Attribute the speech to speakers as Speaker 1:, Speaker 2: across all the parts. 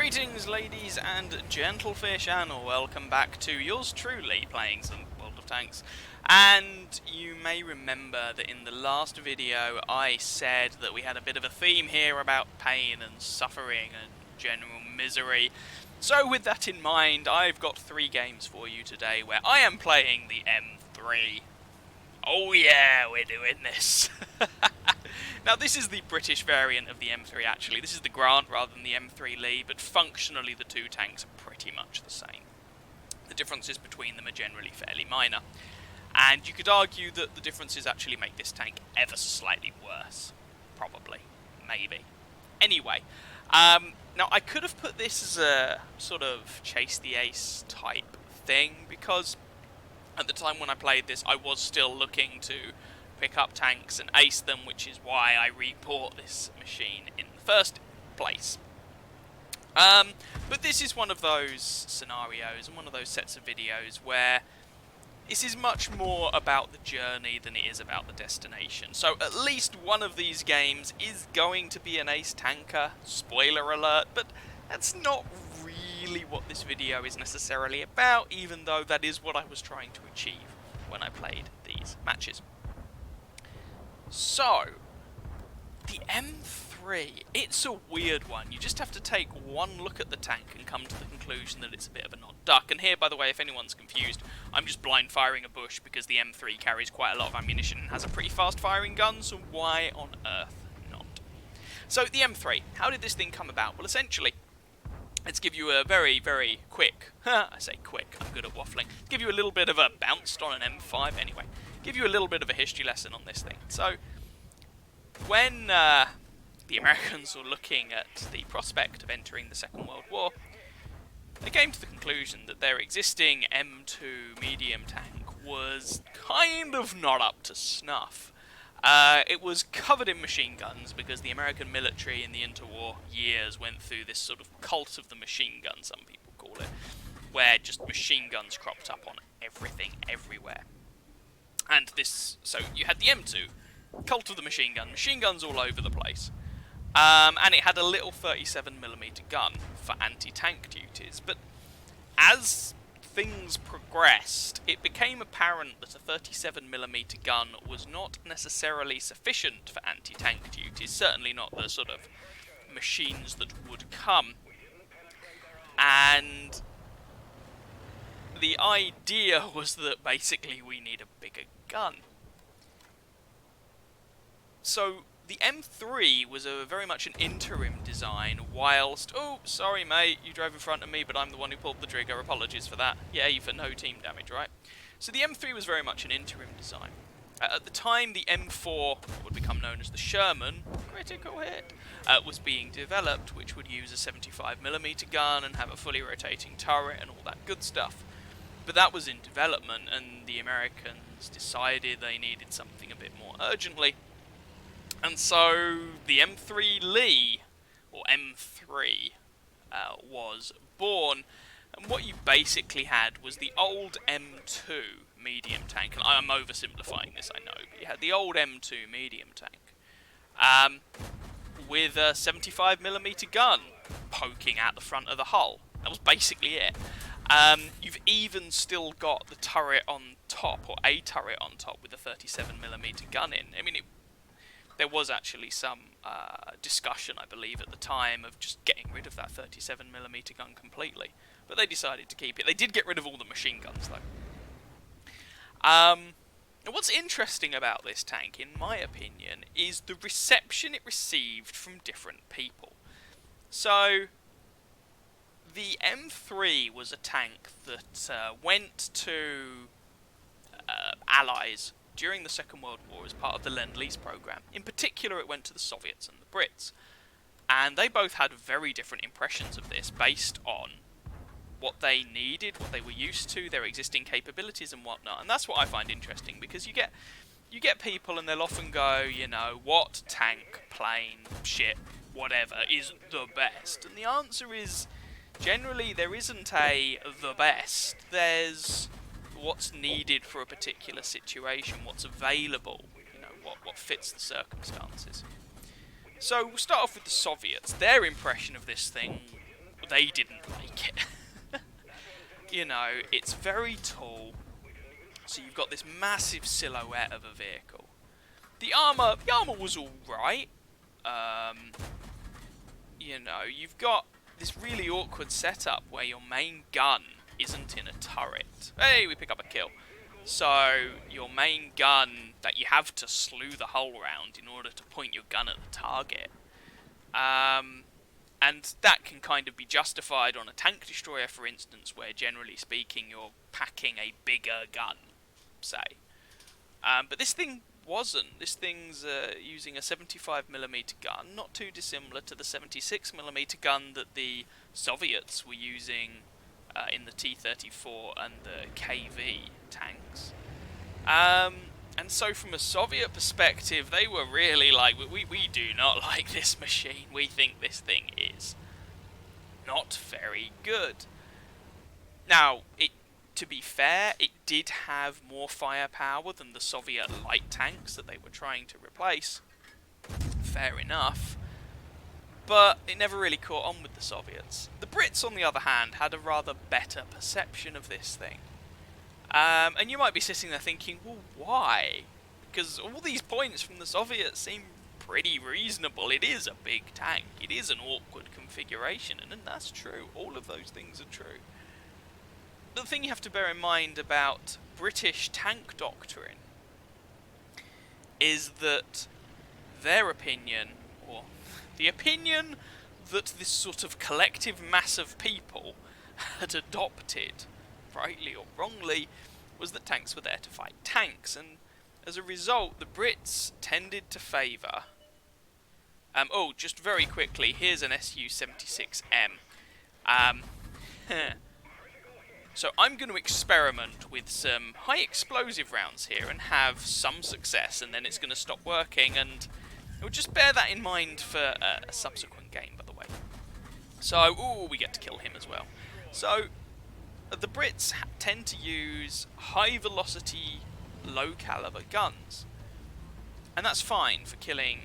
Speaker 1: Greetings, ladies and gentlefish, and welcome back to yours truly playing some World of Tanks. And you may remember that in the last video I said that we had a bit of a theme here about pain and suffering and general misery. So with that in mind, I've got 3 games for you today where I am playing the M3. Oh yeah, we're doing this. Now this is the British variant of the M3 actually. This is the Grant rather than the M3 Lee, but functionally the two tanks are pretty much the same. The differences between them are generally fairly minor. And you could argue that the differences actually make this tank ever so slightly worse. Probably. Maybe. Anyway, now I could have put this as a sort of chase the ace type thing, because at the time when I played this I was still looking to pick up tanks and ace them, which is why I rebought this machine in the first place. But this is one of those scenarios and one of those sets of videos where this is much more about the journey than it is about the destination. So at least one of these games is going to be an ace tanker, spoiler alert, but that's not really what this video is necessarily about, even though that is what I was trying to achieve when I played these matches. So, the M3, it's a weird one. You just have to take one look at the tank and come to the conclusion that it's a bit of an odd duck. And here, by the way, if anyone's confused, I'm just blind firing a bush because the M3 carries quite a lot of ammunition and has a pretty fast firing gun, so why on earth not? So, the M3, how did this thing come about? Well, essentially, let's give you a very, very quick, I say quick, I'm good at waffling, give you a little bit of a bounced on an M5 anyway. Give you a little bit of a history lesson on this thing. So, when the Americans were looking at the prospect of entering the Second World War, they came to the conclusion that their existing M2 medium tank was kind of not up to snuff. It was covered in machine guns because the American military in the interwar years went through this sort of cult of the machine gun, some people call it, where just machine guns cropped up on everything, everywhere. And this, so you had the M2, cult of the machine gun, machine guns all over the place. And it had a little 37mm gun for anti-tank duties. But as things progressed, it became apparent that a 37mm gun was not necessarily sufficient for anti-tank duties, certainly not the sort of machines that would come. And the idea was that basically we need a bigger gun. So the M3 was very much an interim design whilst... Oh, sorry mate, you drove in front of me, but I'm the one who pulled the trigger, apologies for that. Yeah, you for no team damage, right? So the M3 was very much an interim design. At the time, the M4, what would become known as the Sherman, critical hit, was being developed, which would use a 75mm gun and have a fully rotating turret and all that good stuff. But that was in development, and the Americans decided they needed something a bit more urgently. And so the M3 Lee, or M3, was born. And what you basically had was the old M2 medium tank. And I'm oversimplifying this, I know, but you had the old M2 medium tank with a 75mm gun poking out the front of the hull. That was basically it. You've even still got the turret on top, or a turret on top, with a 37mm gun in. I mean, there was actually some discussion, I believe, at the time of just getting rid of that 37mm gun completely. But they decided to keep it. They did get rid of all the machine guns, though. What's interesting about this tank, in my opinion, is the reception it received from different people. So, the M3 was a tank that went to allies during the Second World War as part of the Lend-Lease program. In particular, it went to the Soviets and the Brits. And they both had very different impressions of this based on what they needed, what they were used to, their existing capabilities and whatnot. And that's what I find interesting, because you get people and they'll often go, you know, what tank, plane, ship, whatever is the best? And the answer is, generally there isn't a the best. There's what's needed for a particular situation, what's available, you know, what fits the circumstances. So we'll start off with the Soviets. Their impression of this thing they didn't like it. You know, it's very tall, so you've got this massive silhouette of a vehicle. The armor was alright. You know, you've got this really awkward setup where your main gun isn't in a turret. Hey, we pick up a kill. So, your main gun that you have to slew the hull round in order to point your gun at the target. And that can kind of be justified on a tank destroyer, for instance, where generally speaking you're packing a bigger gun, say. But this thing wasn't. This thing's using a 75mm gun, not too dissimilar to the 76mm gun that the Soviets were using in the T-34 and the KV tanks. And so from a Soviet perspective, they were really like, we do not like this machine. We think this thing is not very good. Now, to be fair, it did have more firepower than the Soviet light tanks that they were trying to replace. Fair enough. But it never really caught on with the Soviets. The Brits, on the other hand, had a rather better perception of this thing. And you might be sitting there thinking, well, why? Because all these points from the Soviets seem pretty reasonable. It is a big tank. It is an awkward configuration, and that's true. All of those things are true. The thing you have to bear in mind about British tank doctrine is that their opinion, or the opinion that this sort of collective mass of people had adopted, rightly or wrongly, was that tanks were there to fight tanks, and as a result the Brits tended to favour... oh, just very quickly, here's an Su-76M. So I'm going to experiment with some high explosive rounds here and have some success, and then it's going to stop working, and we'll just bear that in mind for a subsequent game, by the way. So, ooh, we get to kill him as well. So, the Brits tend to use high velocity, low caliber guns, and that's fine for killing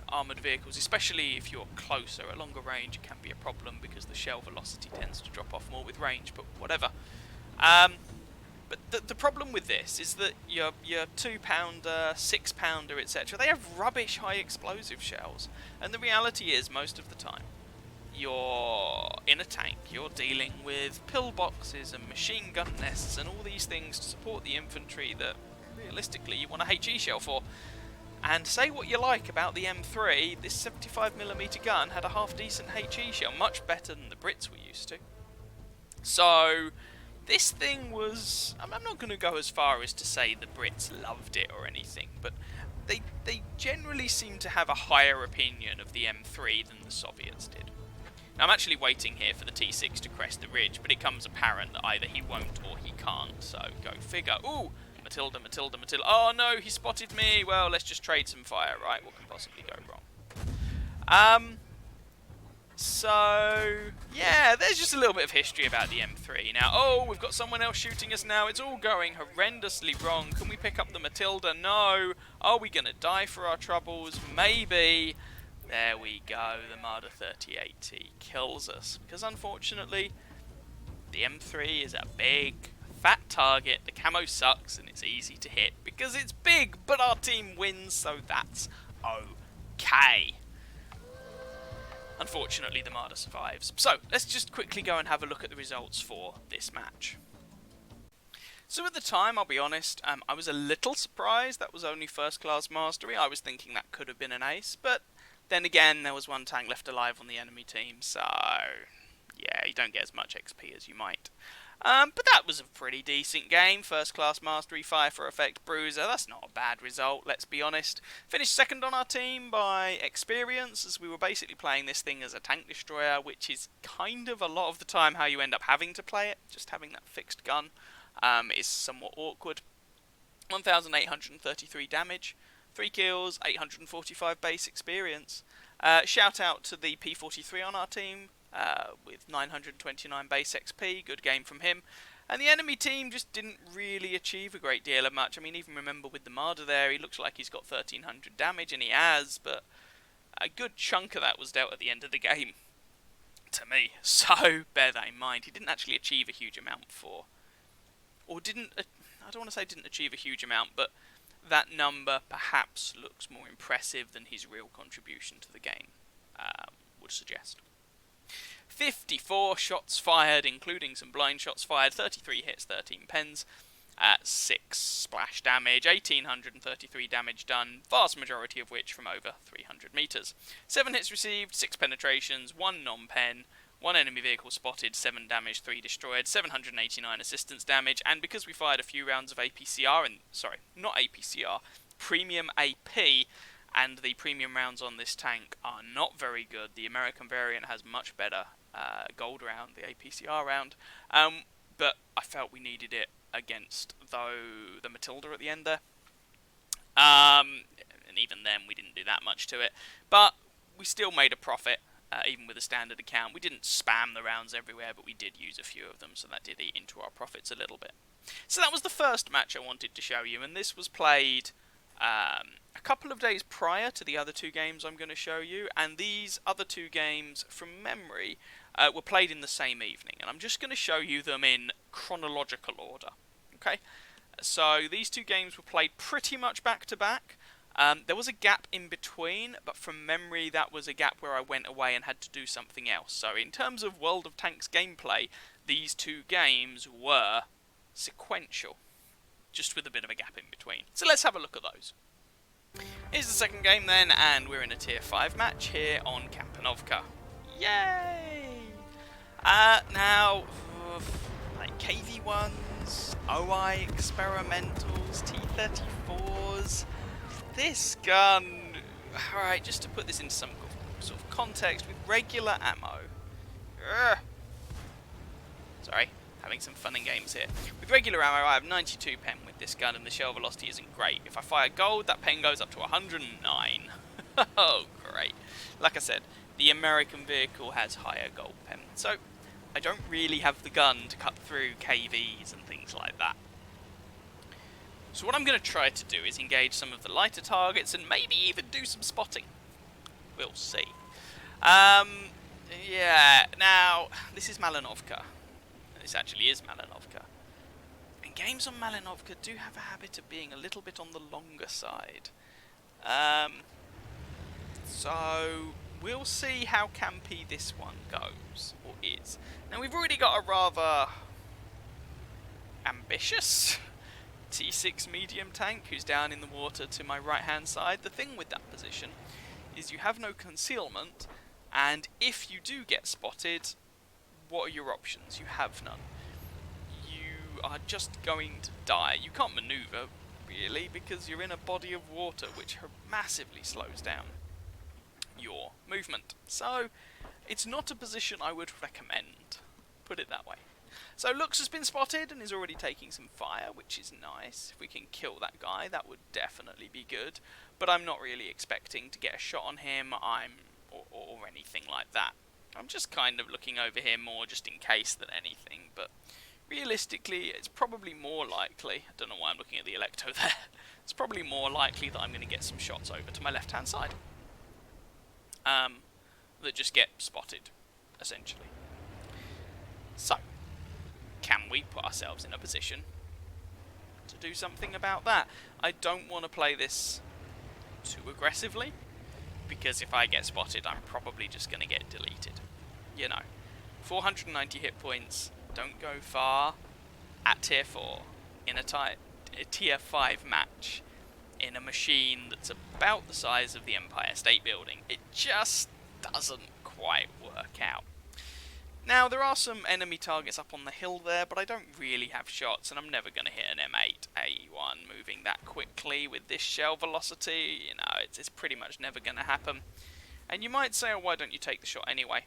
Speaker 1: armoured vehicles, especially if you're closer. At longer range it can be a problem because the shell velocity tends to drop off more with range, but whatever. But the problem with this is that your 2-pounder, 6-pounder, etc., they have rubbish high explosive shells, and the reality is most of the time you're in a tank, you're dealing with pillboxes and machine gun nests and all these things to support the infantry that realistically you want a HE shell for. And say what you like about the M3, this 75mm gun had a half-decent HE shell, much better than the Brits were used to. So, this thing was... I'm not going to go as far as to say the Brits loved it or anything, but they generally seem to have a higher opinion of the M3 than the Soviets did. Now, I'm actually waiting here for the T6 to crest the ridge, but it becomes apparent that either he won't or he can't, so go figure. Ooh! Matilda. Oh no, he spotted me. Well, let's just trade some fire, right? What can possibly go wrong? So, yeah, there's just a little bit of history about the M3. Now, oh, we've got someone else shooting us now. It's all going horrendously wrong. Can we pick up the Matilda? No. Are we going to die for our troubles? Maybe. There we go. The Marder 3080 kills us. Because, unfortunately, the M3 is a big... fat target, the camo sucks, and it's easy to hit because it's big, but our team wins, so that's okay. Unfortunately, the Marder survives. So, let's just quickly go and have a look at the results for this match. So at the time, I'll be honest, I was a little surprised that was only first class mastery. I was thinking that could have been an ace, but then again, there was one tank left alive on the enemy team, so yeah, you don't get as much XP as you might. But that was a pretty decent game. First class mastery, fire for effect, bruiser. That's not a bad result, let's be honest. Finished second on our team by experience, as we were basically playing this thing as a tank destroyer, which is kind of a lot of the time how you end up having to play it. Just having that fixed gun is somewhat awkward. 1,833 damage, 3 kills, 845 base experience. Shout out to the P43 on our team. With 929 base XP, good game from him. And the enemy team just didn't really achieve a great deal of much. I mean, even remember with the Marder there, he looks like he's got 1,300 damage, and he has, but a good chunk of that was dealt at the end of the game. to me. So bear that in mind. He didn't actually achieve a huge amount for, or didn't, I don't want to say didn't achieve a huge amount, but that number perhaps looks more impressive than his real contribution to the game would suggest. 54 shots fired, including some blind shots fired, 33 hits, 13 pens, 6 splash damage, 1833 damage done, vast majority of which from over 300 metres. 7 hits received, 6 penetrations, 1 non-pen, 1 enemy vehicle spotted, 7 damage, 3 destroyed, 789 assistance damage, and because we fired a few rounds of APCR, not APCR, premium AP, and the premium rounds on this tank are not very good. The American variant has much better gold round, the APCR round, but I felt we needed it against, though, the Matilda at the end there. And even then, we didn't do that much to it. But we still made a profit, even with a standard account. We didn't spam the rounds everywhere, but we did use a few of them, so that did eat into our profits a little bit. So that was the first match I wanted to show you, and this was played a couple of days prior to the other 2 games I'm going to show you, and these other 2 games, from memory, were played in the same evening, and I'm just going to show you them in chronological order. Okay, so these 2 games were played pretty much back to back. There was a gap in between, but from memory that was a gap where I went away and had to do something else. So in terms of World of Tanks gameplay, these 2 games were sequential, just with a bit of a gap in between. So let's have a look at those. Here's the second game then, and we're in a tier 5 match here on Kampanovka. Yay! Now, like KV1s, OI experimentals, T-34s, this gun, alright, just to put this into some sort of context, with regular ammo, sorry, having some fun and games here. With regular ammo, I have 92 pen with this gun, and the shell velocity isn't great. If I fire gold, that pen goes up to 109. Oh, great. Like I said, the American vehicle has higher gold pen, so I don't really have the gun to cut through KVs and things like that. So what I'm going to try to do is engage some of the lighter targets and maybe even do some spotting. We'll see. Yeah, now, this is Malinovka. This actually is Malinovka. And games on Malinovka do have a habit of being a little bit on the longer side. So we'll see how campy this one goes, or is. Now we've already got a rather ambitious T6 medium tank who's down in the water to my right hand side. The thing with that position is you have no concealment, and if you do get spotted, what are your options? You have none. You are just going to die. You can't maneuver, really, because you're in a body of water which massively slows down your movement. So, it's not a position I would recommend. Put it that way. So, Lux has been spotted and is already taking some fire, which is nice. If we can kill that guy, that would definitely be good. But I'm not really expecting to get a shot on him, or anything like that. I'm just kind of looking over here more just in case than anything, but realistically it's probably more likely, I don't know why I'm looking at the Electo there, it's probably more likely that I'm going to get some shots over to my left hand side. That just get spotted, essentially. So, can we put ourselves in a position to do something about that? I don't want to play this too aggressively, because if I get spotted, I'm probably just going to get deleted. You know, 490 hit points don't go far at tier 4 in a tier 5 match in a machine that's about the size of the Empire State Building. It just doesn't quite work out. Now, there are some enemy targets up on the hill there, but I don't really have shots, and I'm never going to hit an M8 A1 moving that quickly with this shell velocity. You know, it's pretty much never going to happen. And you might say, oh, why don't you take the shot anyway?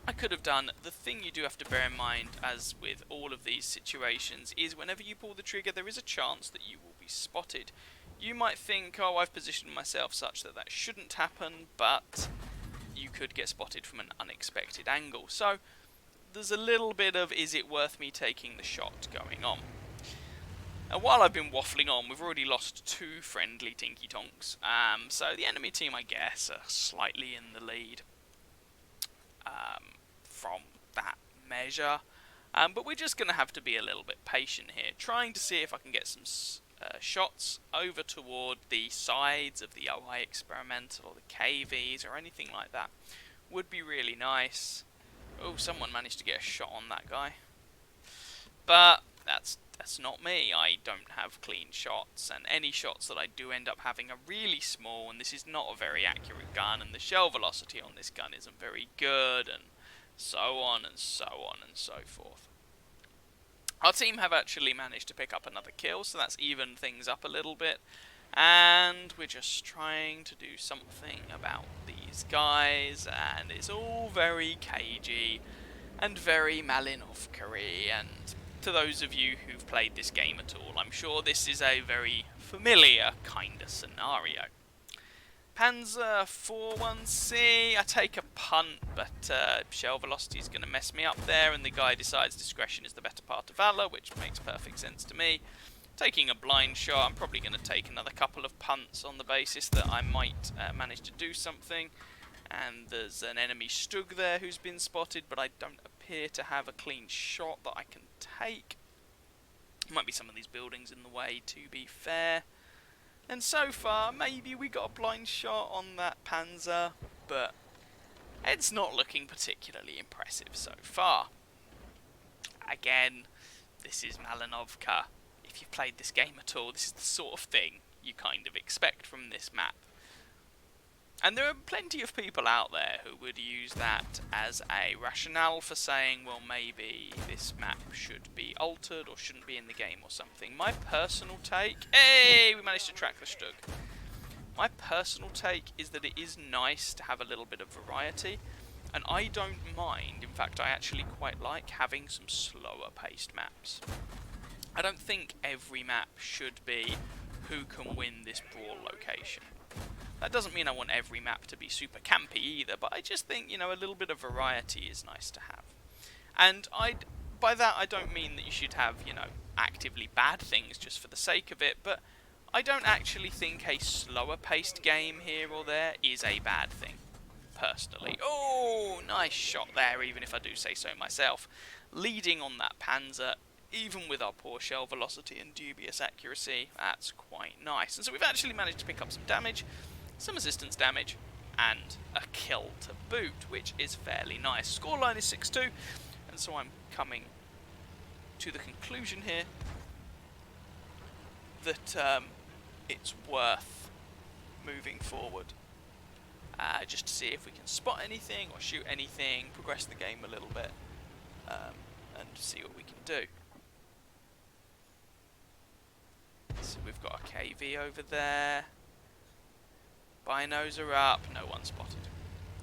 Speaker 1: I could have done. The thing you do have to bear in mind, as with all of these situations, is whenever you pull the trigger, there is a chance that you will be spotted. You might think, oh, I've positioned myself such that that shouldn't happen, but you could get spotted from an unexpected angle. So there's a little bit of, is it worth me taking the shot going on? And while I've been waffling on, we've already lost 2 friendly Tinky Tonks. So the enemy team, I guess, are slightly in the lead. from that measure. But we're just going to have to be a little bit patient here, trying to see if I can get some shots over toward the sides of the OI Experimental or the KVs or anything like that. Would be really nice. Oh, someone managed to get a shot on that guy. But that's not me. I don't have clean shots, and any shots that I do end up having are really small, and this is not a very accurate gun, and the shell velocity on this gun isn't very good, and so on and so on and so forth. Our team have actually managed to pick up another kill, so that's evened things up a little bit. And we're just trying to do something about these guys, and it's all very cagey and very Malinovka-y. And to those of you who've played this game at all, I'm sure this is a very familiar kind of scenario. Panzer 41C, I take a punt, but shell velocity is going to mess me up there, and the guy decides discretion is the better part of valor, which makes perfect sense to me. Taking a blind shot, I'm probably going to take another couple of punts on the basis that I might manage to do something. And there's an enemy Stug there who's been spotted, but I don't appear to have a clean shot that I can take. Might be some of these buildings in the way, to be fair. And so far, maybe we got a blind shot on that Panzer, but it's not looking particularly impressive so far. Again, this is Malinovka. If you've played this game at all, this is the sort of thing you kind of expect from this map. And there are plenty of people out there who would use that as a rationale for saying, well, maybe this map should be altered or shouldn't be in the game or something. My personal take... Hey, we managed to track the Stug. My personal take is that it is nice to have a little bit of variety, and I don't mind. In fact, I actually quite like having some slower paced maps. I don't think every map should be who can win this brawl location. That doesn't mean I want every map to be super campy either, but I just think, you know, a little bit of variety is nice to have. And by that I don't mean that you should have, you know, actively bad things just for the sake of it, but I don't actually think a slower paced game here or there is a bad thing, personally. Oh, nice shot there, even if I do say so myself. Leading on that Panzer, even with our poor shell velocity and dubious accuracy, that's quite nice. And so we've actually managed to pick up some damage, some assistance damage, and a kill to boot, which is fairly nice. Scoreline is 6-2, and so I'm coming to the conclusion here that it's worth moving forward. Just to see if we can spot anything or shoot anything, progress the game a little bit, and see what we can do. So we've got a KV over there. Binos are up, no one spotted.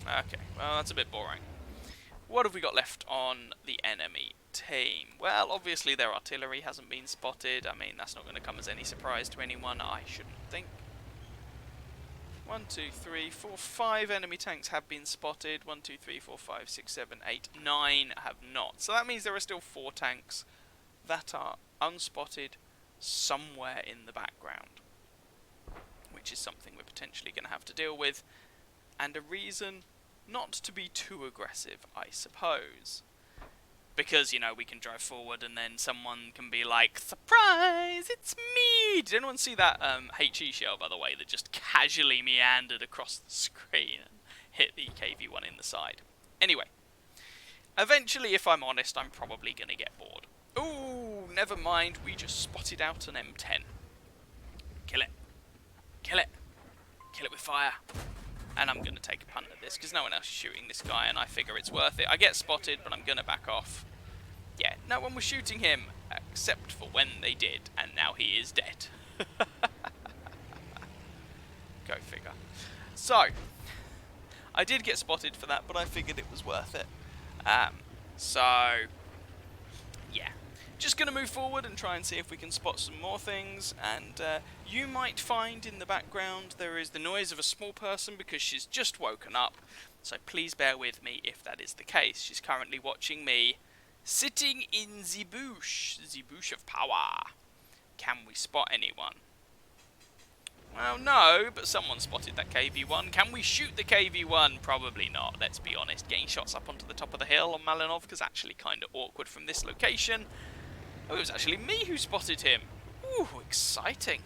Speaker 1: Okay, well that's a bit boring. What have we got left on the enemy team? Well, obviously their artillery hasn't been spotted. I mean, that's not going to come as any surprise to anyone, I shouldn't think. 1, 2, 3, 4, 5 enemy tanks have been spotted. 1, 2, 3, 4, 5, 6, 7, 8, 9 have not. So that means there are still 4 tanks that are unspotted somewhere in the background, which is something we're potentially going to have to deal with, and a reason not to be too aggressive, I suppose. Because, you know, we can drive forward and then someone can be like, surprise, it's me! Did anyone see that HE shell, by the way, that just casually meandered across the screen and hit the KV-1 in the side? Anyway, eventually, if I'm honest, I'm probably going to get bored. Ooh, never mind, we just spotted out an M10. Kill it. Kill it. Kill it with fire. And I'm going to take a punt at this, because no one else is shooting this guy, and I figure it's worth it. I get spotted, but I'm going to back off. Yeah, no one was shooting him, except for when they did, and now he is dead. Go figure. So, I did get spotted for that, but I figured it was worth it. Yeah. Just going to move forward and try and see if we can spot some more things, and you might find in the background there is the noise of a small person because she's just woken up, so please bear with me if that is the case. She's currently watching me sitting in the bush of power. Can we spot anyone? Well, no, but someone spotted that KV-1. Can we shoot the KV-1? Probably not, let's be honest. Getting shots up onto the top of the hill on Malinovka is actually kind of awkward from this location. Oh, it was actually me who spotted him. Ooh, exciting.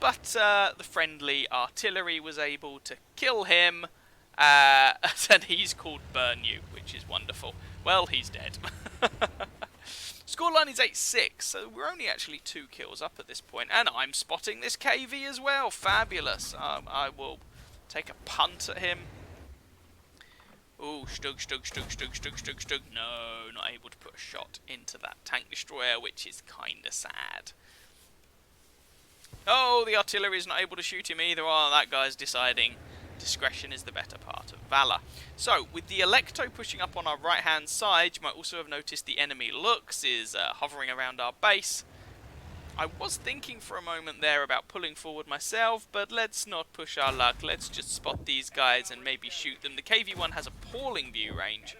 Speaker 1: But the friendly artillery was able to kill him, and he's called Burn You, which is wonderful. Well, he's dead. Scoreline is 8-6, so we're only actually 2 kills up at this point, and I'm spotting this KV as well. Fabulous. I will take a punt at him. Ooh, Stug. No, not able to put a shot into that tank destroyer, which is kinda sad. Oh, the artillery is not able to shoot him either. Oh, that guy's deciding discretion is the better part of valor. So, with the Electo pushing up on our right-hand side, you might also have noticed the enemy Lux is hovering around our base. I was thinking for a moment there about pulling forward myself, but let's not push our luck. Let's just spot these guys and maybe shoot them. The KV-1 has appalling view range,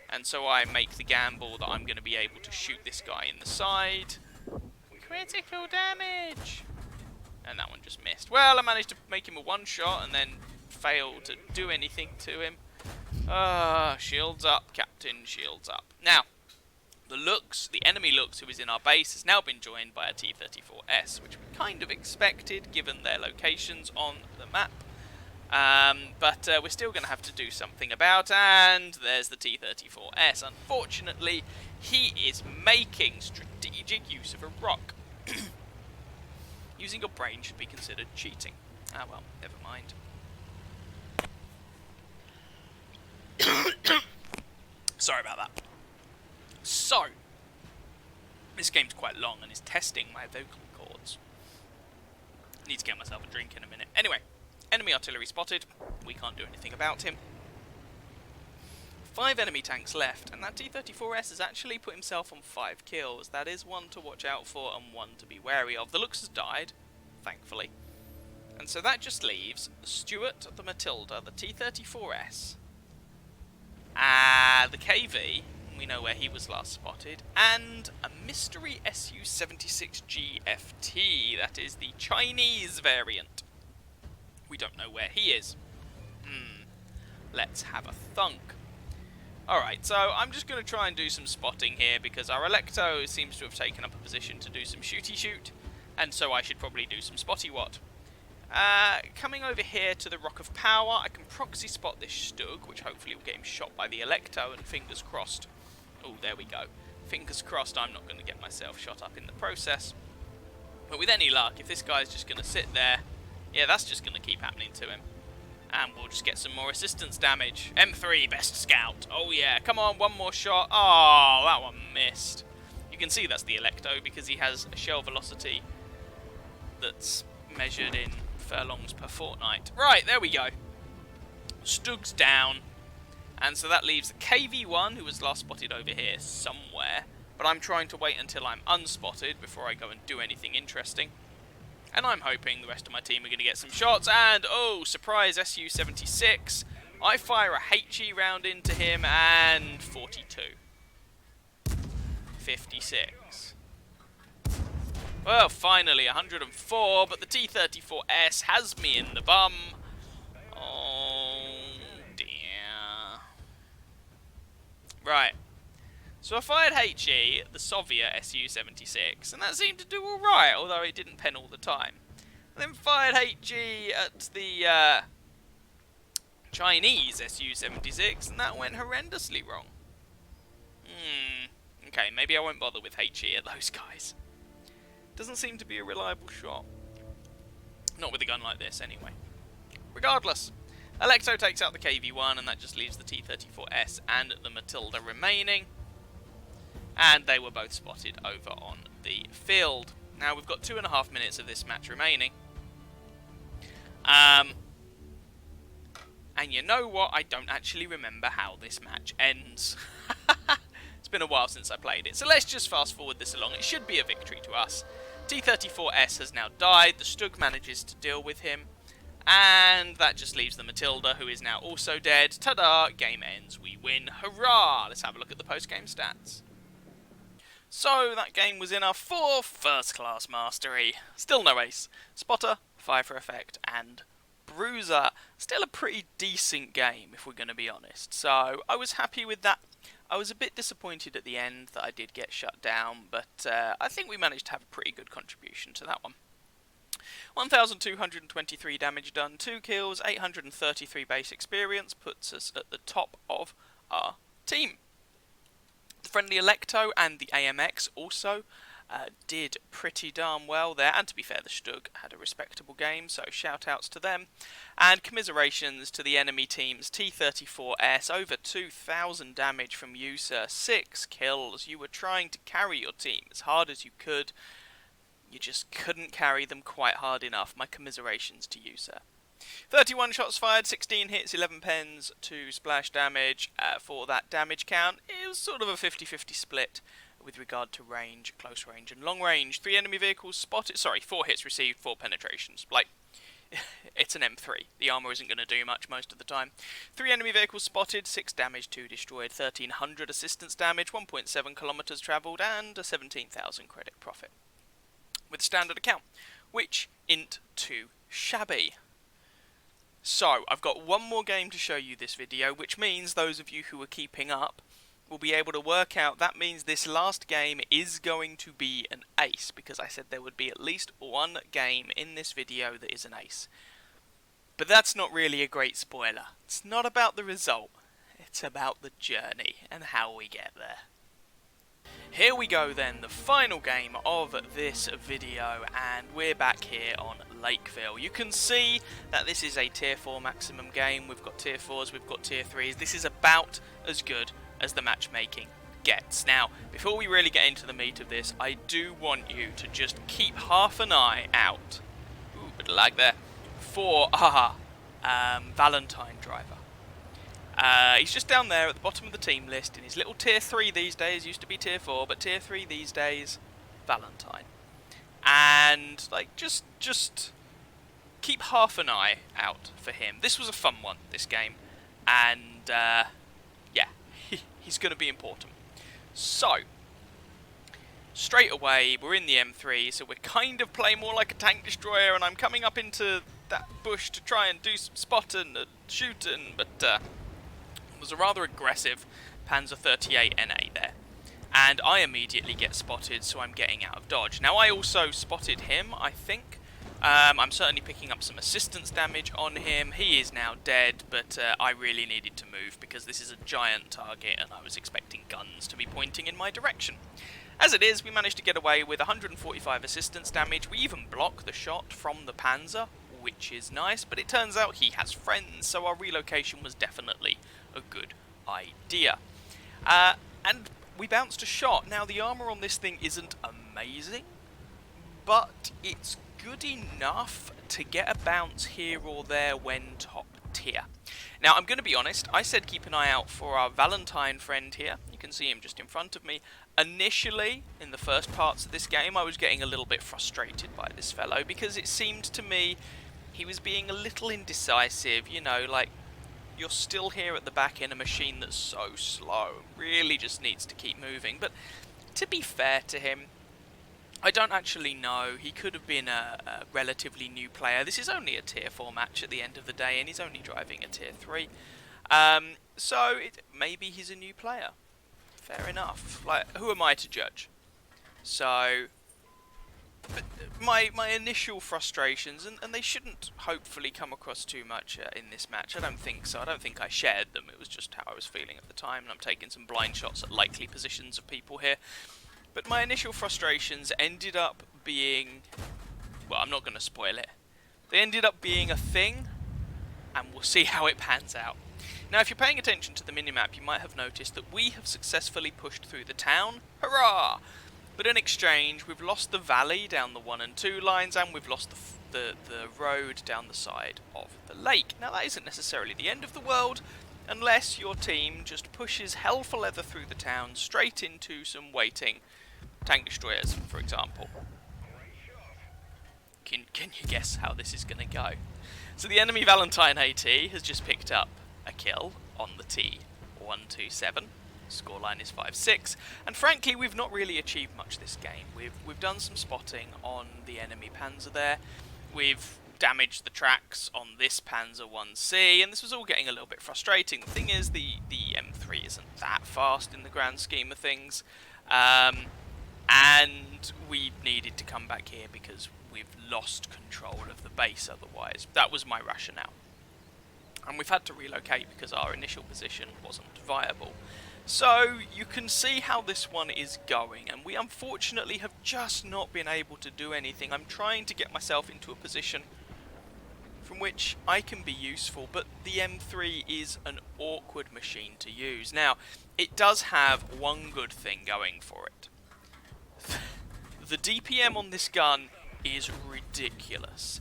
Speaker 1: and so I make the gamble that I'm going to be able to shoot this guy in the side. Critical damage! And that one just missed. Well, I managed to make him a one-shot and then failed to do anything to him. Shields up, Captain, shields up. Now, the enemy Lux who is in our base has now been joined by a T-34S, which we kind of expected given their locations on the map. But we're still going to have to do something about, and there's the T-34S. Unfortunately, he is making strategic use of a rock. Using your brain should be considered cheating. Ah well, never mind. Sorry about that. So, this game's quite long and is testing my vocal cords. Need to get myself a drink in a minute. Anyway, enemy artillery spotted. We can't do anything about him. 5 enemy tanks left, and that T-34S has actually put himself on 5 kills. That is one to watch out for and one to be wary of. The Lux has died, thankfully. And so that just leaves Stuart, the Matilda, the T-34S, the KV, we know where he was last spotted, and a mystery Su-76 GFT, that is the Chinese variant. We don't know where he is. Let's have a thunk. Alright, so I'm just going to try and do some spotting here, because our Electo seems to have taken up a position to do some shooty-shoot, and so I should probably do some spotty-what. Coming over here to the Rock of Power, I can proxy spot this Stug, which hopefully will get him shot by the Electo, and fingers crossed. Oh, there we go. Fingers crossed I'm not going to get myself shot up in the process. But with any luck, if this guy's just going to sit there, yeah, that's just going to keep happening to him. And we'll just get some more assistance damage. M3, best scout. Oh yeah, come on, one more shot. Oh, that one missed. You can see that's the Electo because he has a shell velocity that's measured in furlongs per fortnight. Right, there we go. Stug's down. And so that leaves the KV-1, who was last spotted over here somewhere. But I'm trying to wait until I'm unspotted before I go and do anything interesting. And I'm hoping the rest of my team are going to get some shots. And, oh, surprise Su-76. I fire a HE round into him and 42. 56. Well, finally 104, but the T-34S has me in the bum. Oh, dear. Right. So I fired HE, the Soviet Su-76, and that seemed to do alright, although it didn't pen all the time. I then fired HE at the Chinese Su-76, and that went horrendously wrong. Okay, maybe I won't bother with HE at those guys. Doesn't seem to be a reliable shot. Not with a gun like this, anyway. Regardless, Electo takes out the KV-1, and that just leaves the T-34S and the Matilda remaining. And they were both spotted over on the field. Now we've got 2.5 minutes of this match remaining. And you know what? I don't actually remember how this match ends. It's been a while since I played it. So let's just fast forward this along. It should be a victory to us. T-34S has now died. The Stug manages to deal with him. And that just leaves the Matilda, who is now also dead. Ta-da! Game ends. We win. Hurrah! Let's have a look at the post-game stats. So, that game was in our 4 first-class mastery. Still no ace. Spotter, Pfeiffer Effect, and Bruiser. Still a pretty decent game, if we're going to be honest. So I was happy with that. I was a bit disappointed at the end that I did get shut down, but I think we managed to have a pretty good contribution to that one. 1,223 damage done, 2 kills, 833 base experience, puts us at the top of our team. The friendly Electo and the AMX also did pretty darn well there, and to be fair, the Stug had a respectable game, so shout outs to them. And commiserations to the enemy team's T-34S, over 2,000 damage from you, sir, 6 kills. You were trying to carry your team as hard as you could. You just couldn't carry them quite hard enough. My commiserations to you, sir. 31 shots fired, 16 hits, 11 pens, 2 splash damage. For that damage count, it was sort of a 50-50 split with regard to range, close range and long range. 3 enemy vehicles spotted, 4 hits received, 4 penetrations. Like, it's an M3. The armor isn't going to do much most of the time. 3 enemy vehicles spotted, 6 damage, 2 destroyed, 1,300 assistance damage, 1.7 kilometers travelled, and a 17,000 credit profit. With standard account, which isn't too shabby. So, I've got one more game to show you this video, which means those of you who are keeping up will be able to work out that means this last game is going to be an ace, because I said there would be at least one game in this video that is an ace. But that's not really a great spoiler. It's not about the result, it's about the journey and how we get there. Here we go then, the final game of this video, and we're back here on Lakeville. You can see that this is a tier 4 maximum game. We've got tier 4s, we've got tier 3s. This is about as good as the matchmaking gets. Now, before we really get into the meat of this, I do want you to just keep half an eye out, ooh, bit of lag there, for Valentine Driver. He's just down there at the bottom of the team list in his little tier 3 these days. Used to be tier 4, but tier 3 these days, Valentine. And, like, just keep half an eye out for him. This was a fun one, this game. And, yeah, he's going to be important. So, straight away, we're in the M3, so we're kind of playing more like a tank destroyer, and I'm coming up into that bush to try and do some spotting and shooting, but, was a rather aggressive Panzer 38 NA there, and I immediately get spotted, so I'm getting out of dodge. Now I also spotted him, I think. I'm certainly picking up some assistance damage on him. He is now dead, but I really needed to move because this is a giant target and I was expecting guns to be pointing in my direction. As it is, we managed to get away with 145 assistance damage. We even block the shot from the Panzer, which is nice, but it turns out he has friends, so our relocation was definitely a good idea. And we bounced a shot. Now, the armor on this thing isn't amazing, but it's good enough to get a bounce here or there when top tier. Now, I'm going to be honest, I said keep an eye out for our Valentine friend here. You can see him just in front of me. Initially, in the first parts of this game, I was getting a little bit frustrated by this fellow because it seemed to me he was being a little indecisive, you know, like, you're still here at the back in a machine that's so slow, really just needs to keep moving. But to be fair to him, I don't actually know. He could have been a relatively new player. This is only a tier 4 match at the end of the day, and he's only driving a tier 3. So maybe he's a new player. Fair enough. Like, who am I to judge? So, but my initial frustrations, and they shouldn't hopefully come across too much in this match. I don't think so. I don't think I shared them. It was just how I was feeling at the time, and I'm taking some blind shots at likely positions of people here. But my initial frustrations ended up being, well, I'm not going to spoil it. They ended up being a thing, and we'll see how it pans out. Now, if you're paying attention to the minimap, you might have noticed that we have successfully pushed through the town. Hurrah! But in exchange, we've lost the valley down the 1 and 2 lines, and we've lost the road down the side of the lake. Now, that isn't necessarily the end of the world, unless your team just pushes hell for leather through the town straight into some waiting tank destroyers, for example. Can you guess how this is going to go? So the enemy Valentine AT has just picked up a kill on the T-127. Scoreline is 5-6, and frankly we've not really achieved much this game. We've done some spotting on the enemy Panzer there. We've damaged the tracks on this Panzer 1C, and this was all getting a little bit frustrating. The thing is, the M3 isn't that fast in the grand scheme of things, and we needed to come back here because we've lost control of the base otherwise. That was my rationale. And we've had to relocate because our initial position wasn't viable. So you can see how this one is going, and we unfortunately have just not been able to do anything. I'm trying to get myself into a position from which I can be useful, but the M3 is an awkward machine to use. Now, it does have one good thing going for it. The DPM on this gun is ridiculous.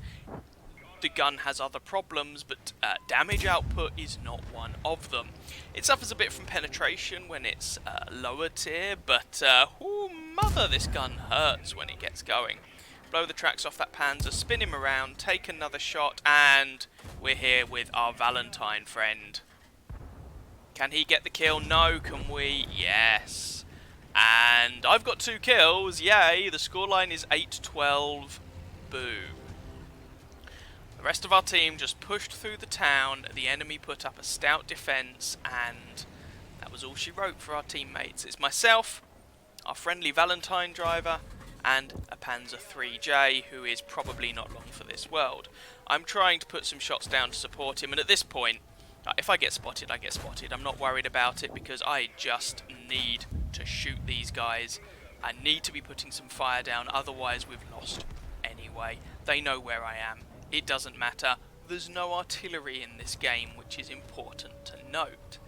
Speaker 1: The gun has other problems, but damage output is not one of them. It suffers a bit from penetration when it's lower tier, but oh mother, this gun hurts when it gets going. Blow the tracks off that Panzer, spin him around, take another shot, and we're here with our Valentine friend. Can he get the kill? No. Can we? Yes. And I've got 2 kills, yay, the scoreline is 8-12, boo. The rest of our team just pushed through the town, the enemy put up a stout defence, and that was all she wrote for our teammates. It's myself, our friendly Valentine driver, and a Panzer 3J, who is probably not long for this world. I'm trying to put some shots down to support him, and at this point, if I get spotted, I get spotted. I'm not worried about it because I just need to shoot these guys. I need to be putting some fire down, otherwise we've lost anyway. They know where I am. It doesn't matter. There's no artillery in this game, which is important to note.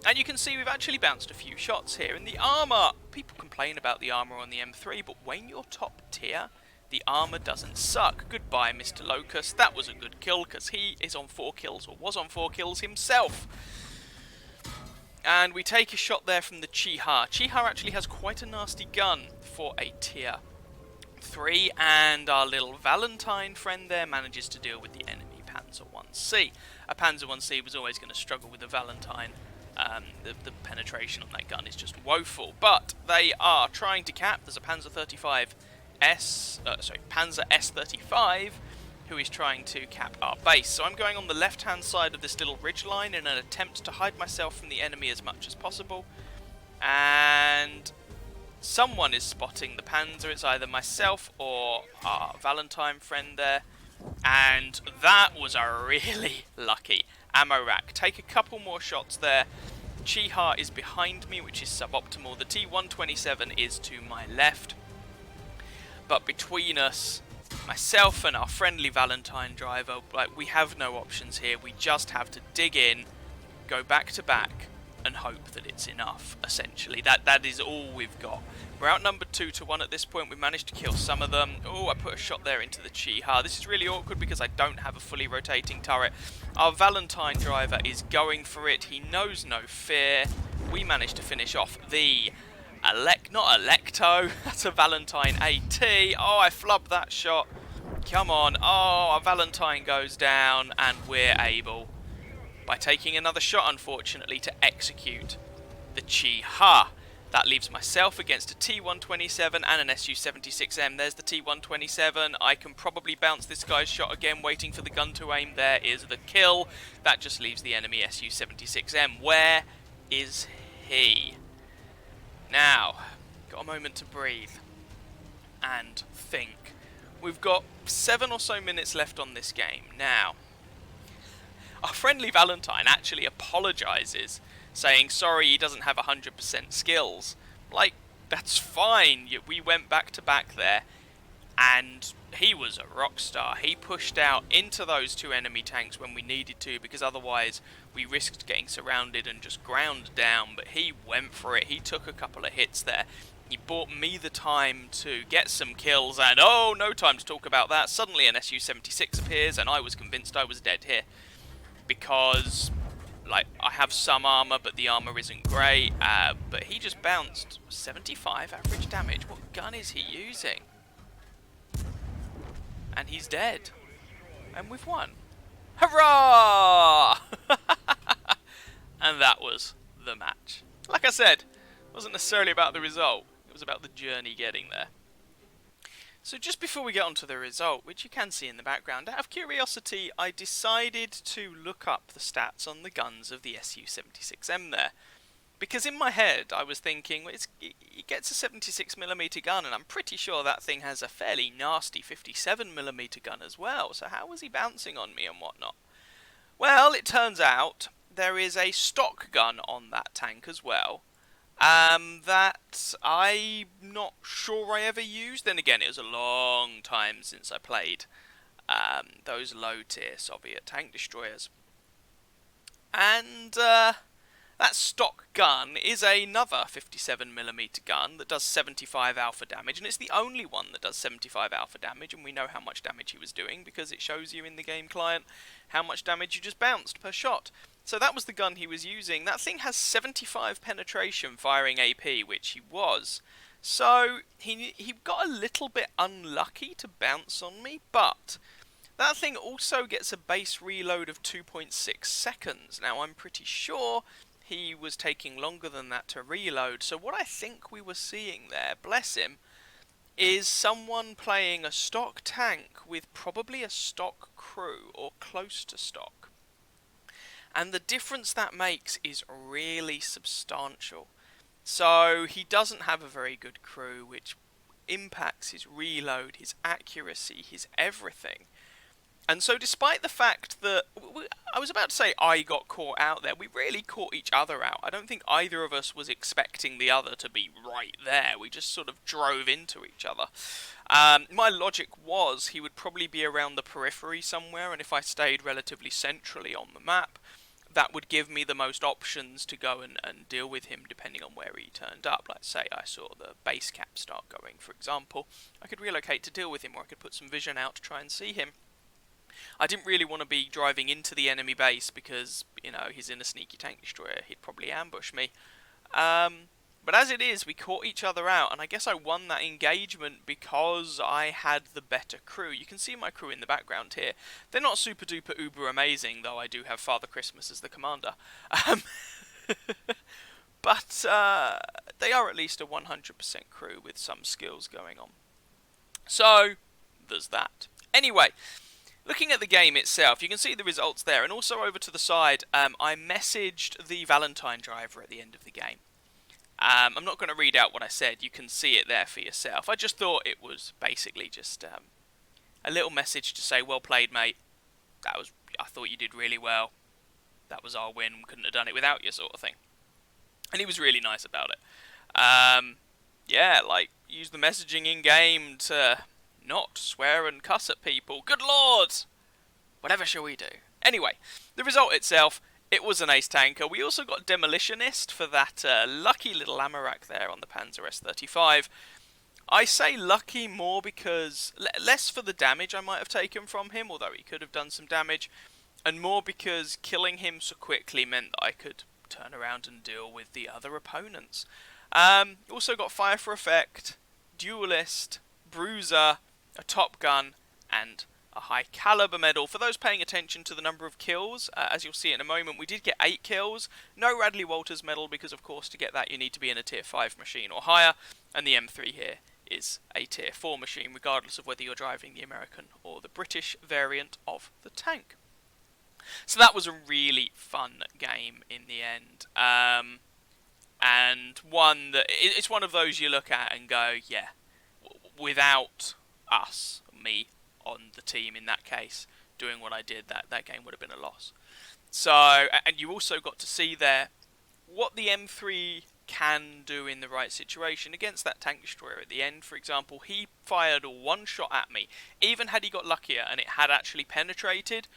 Speaker 1: And you can see we've actually bounced a few shots here. And the armour, people complain about the armour on the M3, but when you're top tier, the armour doesn't suck. Goodbye, Mr. Locust. That was a good kill, because he is on 4 kills, or was on 4 kills himself. And we take a shot there from the Chiha. Chiha actually has quite a nasty gun for a tier 3, and our little Valentine friend there manages to deal with the enemy Panzer 1C. A Panzer 1C was always going to struggle with the Valentine. The penetration on that gun is just woeful, but they are trying to cap. There's a Panzer Panzer S35 who is trying to cap our base. So I'm going on the left-hand side of this little ridge line in an attempt to hide myself from the enemy as much as possible. And someone is spotting the Panzer. It's either myself or our Valentine friend there. And that was a really lucky ammo rack. Take a couple more shots there. Chiha is behind me, which is suboptimal. The T127 is to my left. But between us, myself and our friendly Valentine driver, like, we have no options here. We just have to dig in, go back to back, and hope that it's enough, essentially. That is all we've got. We're outnumbered 2-1 at this point. We managed to kill some of them. Oh, I put a shot there into the Chiha. This is really awkward because I don't have a fully rotating turret. Our Valentine driver is going for it. He knows no fear. We managed to finish off the not Electo, that's a Valentine AT. Oh, I flubbed that shot. Come on. Oh, our Valentine goes down, and we're able, by taking another shot, unfortunately, to execute the Chiha. That leaves myself against a T127 and an Su-76M. There's the T127. I can probably bounce this guy's shot again, waiting for the gun to aim. There is the kill. That just leaves the enemy Su-76M. Where is he? Now, got a moment to breathe and think. We've got 7 or so minutes left on this game. Now, our friendly Valentine actually apologises, saying sorry he doesn't have 100% skills. Like, that's fine. We went back to back there, and he was a rock star. He pushed out into those 2 enemy tanks when we needed to, because otherwise we risked getting surrounded and just ground down. But he went for it. He took a couple of hits there. He bought me the time to get some kills, and oh, no time to talk about that. Suddenly an Su-76 appears, and I was convinced I was dead here, because, like, I have some armor, but the armor isn't great. But he just bounced 75 average damage. What gun is he using? And he's dead. And we've won. Hurrah! And that was the match. Like I said, it wasn't necessarily about the result. It was about the journey getting there. So just before we get onto the result, which you can see in the background, out of curiosity, I decided to look up the stats on the guns of the Su-76M there. Because in my head, I was thinking, well, it gets a 76mm gun, and I'm pretty sure that thing has a fairly nasty 57mm gun as well, so how was he bouncing on me and whatnot? Well, it turns out there is a stock gun on that tank as well, that I'm not sure I ever used. Then again, it was a long time since I played those low-tier Soviet tank destroyers. And that stock gun is another 57mm gun that does 75 alpha damage, and it's the only one that does 75 alpha damage, and we know how much damage he was doing because it shows you in the game client how much damage you just bounced per shot. So that was the gun he was using. That thing has 75 penetration firing AP, which he was. So he got a little bit unlucky to bounce on me, but that thing also gets a base reload of 2.6 seconds. Now I'm pretty sure he was taking longer than that to reload, so what I think we were seeing there, bless him, is someone playing a stock tank with probably a stock crew, or close to stock. And the difference that makes is really substantial. So he doesn't have a very good crew, which impacts his reload, his accuracy, his everything. And so despite the fact that, I was about to say I got caught out there, we really caught each other out. I don't think either of us was expecting the other to be right there. We just sort of drove into each other. My logic was he would probably be around the periphery somewhere, and if I stayed relatively centrally on the map, that would give me the most options to go and deal with him depending on where he turned up. Like say I saw the base cap start going, for example. I could relocate to deal with him, or I could put some vision out to try and see him. I didn't really want to be driving into the enemy base because, you know, he's in a sneaky tank destroyer. He'd probably ambush me. But as it is, we caught each other out, and I guess I won that engagement because I had the better crew. You can see my crew in the background here. They're not super duper uber amazing, though I do have Father Christmas as the commander. But they are at least a 100% crew with some skills going on. So, there's that. Anyway, looking at the game itself, you can see the results there, and also over to the side, I messaged the Valentine driver at the end of the game. I'm not going to read out what I said, you can see it there for yourself. I just thought it was basically just a little message to say, well played mate, I thought you did really well, that was our win, couldn't have done it without you, sort of thing. And he was really nice about it. Yeah, like, use the messaging in-game to not swear and cuss at people. Good lord! Whatever shall we do? Anyway, the result itself, it was an ace tanker. We also got Demolitionist for that lucky little Amarak there on the Panzer S-35. I say lucky more because, less for the damage I might have taken from him, although he could have done some damage, and more because killing him so quickly meant that I could turn around and deal with the other opponents. Also got Fire for Effect, Duelist, Bruiser, a Top Gun, and a High Caliber medal. For those paying attention to the number of kills, as you'll see in a moment, we did get 8 kills. No Radley Walters medal, because of course to get that you need to be in a tier 5 machine or higher, and the M3 here is a tier 4 machine, regardless of whether you're driving the American or the British variant of the tank. So that was a really fun game in the end. And one that, it's one of those you look at and go, yeah, without us, me, on the team in that case, doing what I did, that game would have been a loss. So, and you also got to see there what the M3 can do in the right situation against that tank destroyer at the end. For example, he fired one shot at me. Even had he got luckier and it had actually penetrated,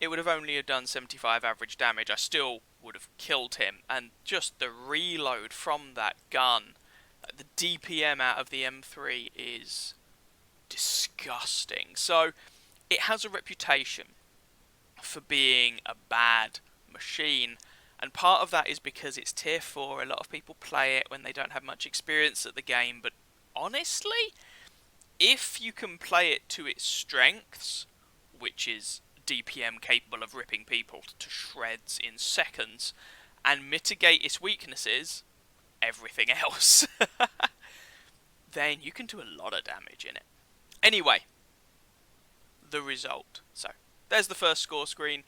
Speaker 1: it would have only done 75 average damage. I still would have killed him, and just the reload from that gun, the DPM out of the M3 is disgusting. So it has a reputation for being a bad machine, and part of that is because it's tier 4. A lot of people play it when they don't have much experience at the game, but honestly, if you can play it to its strengths, which is DPM capable of ripping people to shreds in seconds, and mitigate its weaknesses, everything else, then you can do a lot of damage in it. Anyway, the result. So, there's the first score screen.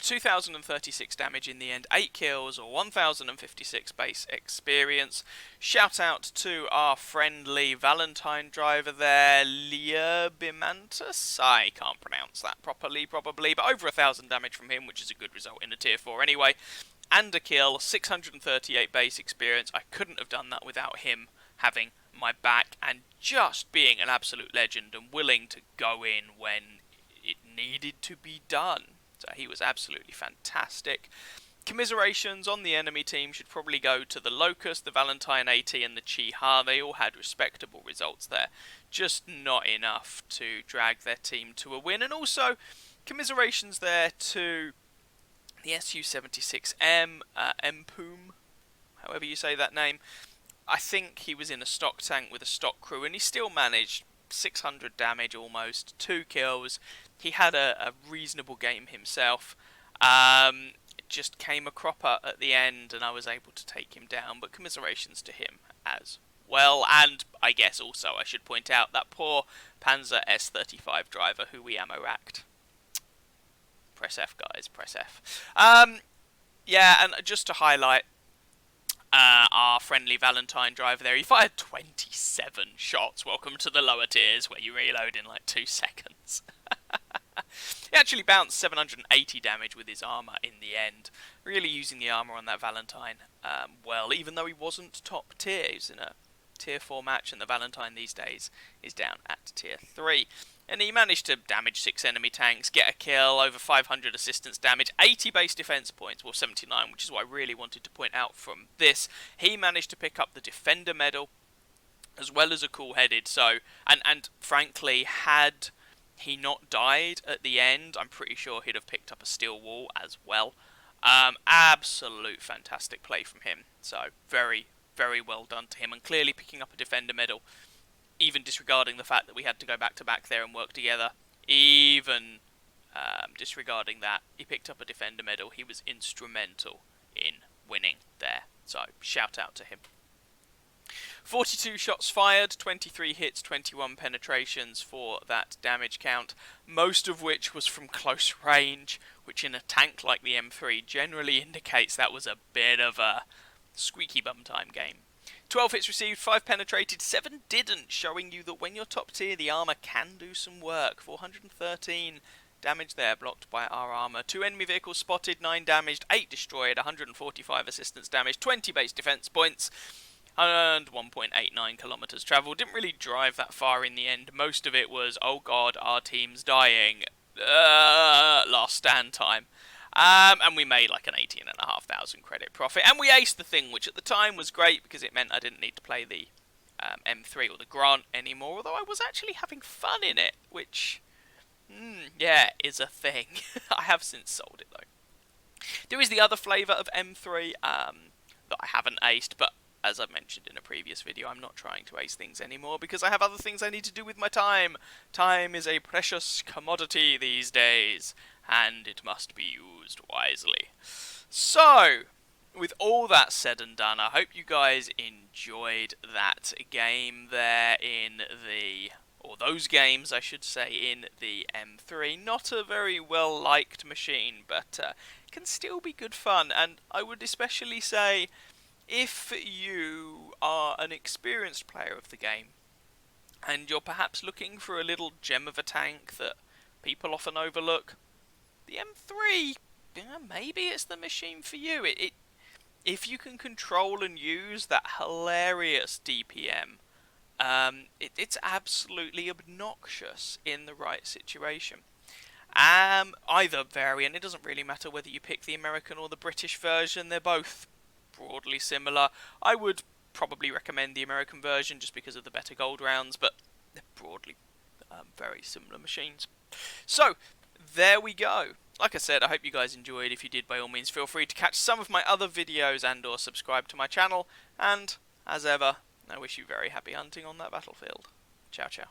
Speaker 1: 2,036 damage in the end, 8 kills, or 1,056 base experience. Shout out to our friendly Valentine driver there, Liurbimantus. I can't pronounce that properly, probably, but over 1,000 damage from him, which is a good result in a tier 4 anyway. And a kill, 638 base experience. I couldn't have done that without him having my back and just being an absolute legend and willing to go in when it needed to be done. So he was absolutely fantastic. Commiserations on the enemy team should probably go to the Locust, the Valentine AT and the Chi-Ha. They all had respectable results there. Just not enough to drag their team to a win. And also, commiserations there to the Su-76M, Mpoom, however you say that name. I think he was in a stock tank with a stock crew and he still managed 600 damage almost, 2 kills. He had a reasonable game himself. Just came a cropper at the end and I was able to take him down, but commiserations to him as well. And I guess also I should point out that poor Panzer S-35 driver who we ammo racked. Press F, guys, press F. Yeah, and just to highlight our friendly Valentine driver there, he fired 27 shots. Welcome to the lower tiers where you reload in like 2 seconds. He actually bounced 780 damage with his armour in the end. Really using the armour on that Valentine well, even though he wasn't top tier. He was in a tier 4 match and the Valentine these days is down at tier 3. And he managed to damage 6 enemy tanks, get a kill, over 500 assistance damage, 80 base defense points, well 79, which is what I really wanted to point out from this. He managed to pick up the Defender medal, as well as a cool-headed, so, and frankly, had he not died at the end, I'm pretty sure he'd have picked up a steel wall as well. Absolute fantastic play from him, so very, very well done to him, and clearly picking up a Defender medal, even disregarding the fact that we had to go back to back there and work together, even disregarding that, he picked up a Defender medal. He was instrumental in winning there, so shout out to him. 42 shots fired, 23 hits, 21 penetrations for that damage count, most of which was from close range, which in a tank like the M3 generally indicates that was a bit of a squeaky bum time game. 12 hits received, 5 penetrated, 7 didn't, showing you that when you're top tier, the armour can do some work. 413 damage there, blocked by our armour. 2 enemy vehicles spotted, 9 damaged, 8 destroyed, 145 assistance damage, 20 base defense points, and 1.89 kilometers travelled. Didn't really drive that far in the end. Most of it was, oh god, our team's dying. Last stand time. And we made like an 18,500 credit profit. And we aced the thing, which at the time was great because it meant I didn't need to play the M3 or the Grant anymore. Although I was actually having fun in it, which, yeah, is a thing. I have since sold it though. There is the other flavour of M3 that I haven't aced, but as I mentioned in a previous video, I'm not trying to ace things anymore because I have other things I need to do with my time. Time is a precious commodity these days, and it must be used wisely. So, with all that said and done, I hope you guys enjoyed that game there in the, or those games I should say, in the M3. Not a very well liked machine, but can still be good fun, and I would especially say, if you are an experienced player of the game, and you're perhaps looking for a little gem of a tank that people often overlook, the M3, maybe it's the machine for you. If you can control and use that hilarious DPM, it's absolutely obnoxious in the right situation. Either variant, it doesn't really matter whether you pick the American or the British version, they're both broadly similar. I would probably recommend the American version just because of the better gold rounds, but they're broadly very similar machines. So, there we go. Like I said, I hope you guys enjoyed. If you did, by all means, feel free to catch some of my other videos and or subscribe to my channel. And, as ever, I wish you very happy hunting on that battlefield. Ciao, ciao.